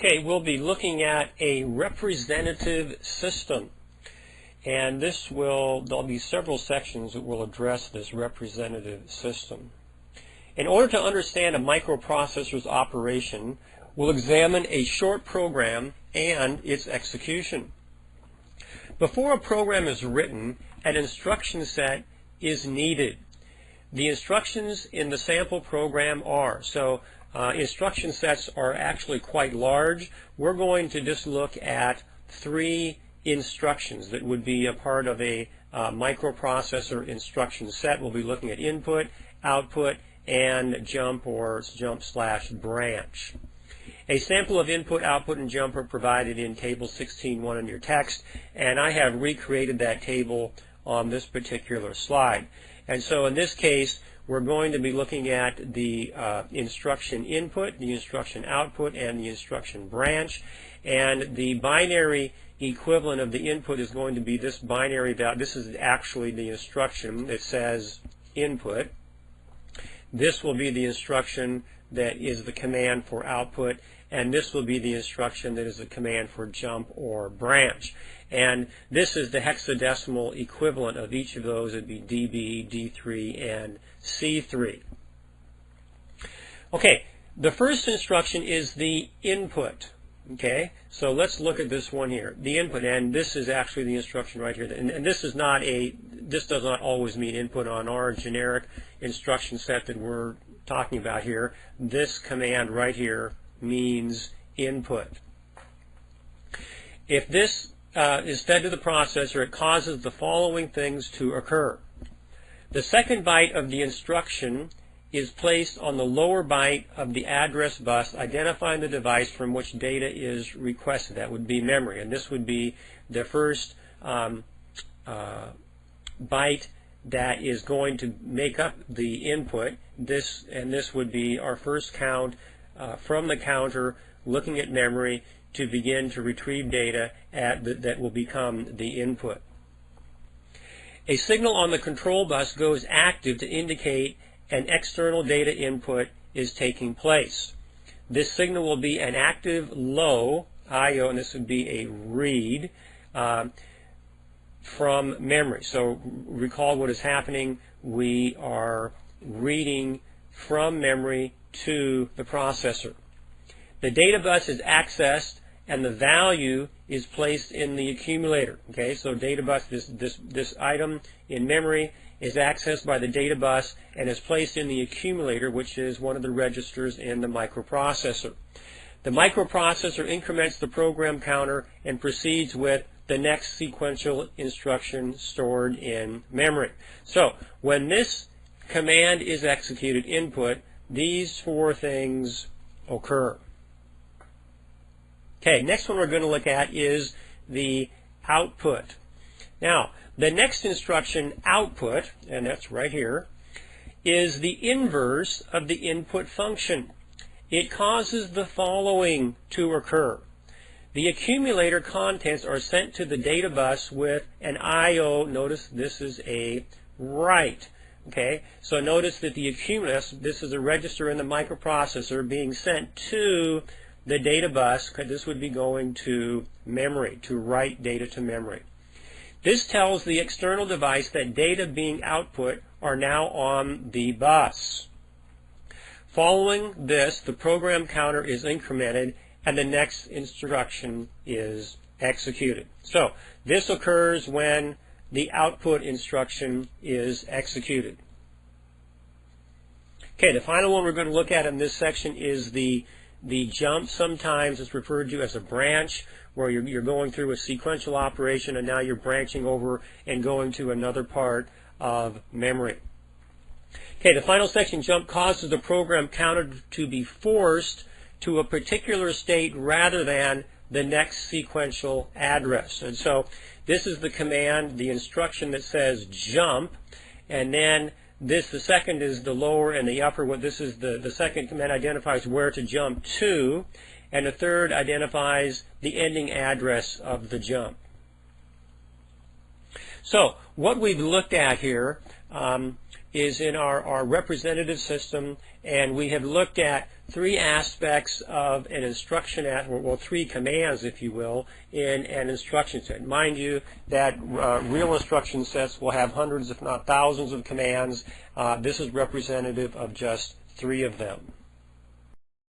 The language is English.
Okay, we'll be looking at a representative system, and there'll be several sections that will address this representative system. In order to understand a microprocessor's operation, we'll examine a short program and its execution. Before a program is written, an instruction set is needed. The instructions in the sample program are, instruction sets are actually quite large. We're going to just look at 3 instructions that would be a part of a microprocessor instruction set. We'll be looking at input, output, and jump/branch. A sample of input, output, and jump are provided in table 16.1 in your text, and I have recreated that table on this particular slide. And so in this case, we're going to be looking at the instruction input, the instruction output, and the instruction branch. And the binary equivalent of the input is going to be this binary value. This is actually the instruction that says input. This will be the instruction that is the command for output, and this will be the instruction that is the command for jump or branch. And this is the hexadecimal equivalent of each of those. It would be DB, D3, and C3. Okay, the first instruction is the input. Okay, so let's look at this one here, the input, and this is actually the instruction right here. And this does not always mean input on our generic instruction set that we're talking about here. This command right here means input. If this is fed to the processor, it causes the following things to occur. The second byte of the instruction is placed on the lower byte of the address bus, identifying the device from which data is requested. That would be memory, and this would be the first byte that is going to make up the input. This would be our first count from the counter, looking at memory to begin to retrieve data that will become the input. A signal on the control bus goes active to indicate an external data input is taking place. This signal will be an active low I/O, and this would be a read from memory. So recall what is happening. We are reading from memory to the processor. The data bus is accessed and the value is placed in the accumulator. Okay, so data bus, this item in memory is accessed by the data bus and is placed in the accumulator, which is one of the registers in the microprocessor. The microprocessor increments the program counter and proceeds with the next sequential instruction stored in memory. So when this command is executed, input, these 4 things occur. Okay, next one we're going to look at is the output. Now, the next instruction, output, and that's right here, is the inverse of the input function. It causes the following to occur. The accumulator contents are sent to the data bus with an I/O. Notice this is a write. Okay, so notice that the accumulator, this is a register in the microprocessor being sent to the data bus, because this would be going to memory, to write data to memory. This tells the external device that data being output are now on the bus. Following this, the program counter is incremented and the next instruction is executed. So this occurs when the output instruction is executed. Okay, the final one we're going to look at in this section is the jump. Sometimes it's referred to as a branch, where you're going through a sequential operation and now you're branching over and going to another part of memory. Okay, the final section, jump, causes the program counter to be forced to a particular state rather than the next sequential address. And so this is the command, the instruction that says jump, and then the second is the lower and the upper. This is the second command identifies where to jump to, and the third identifies the ending address of the jump. So what we've looked at here is in our representative system, and we have looked at three aspects of an instruction, well, three commands, if you will, in an instruction set. Mind you that real instruction sets will have hundreds, if not thousands, of commands. This is representative of just three of them.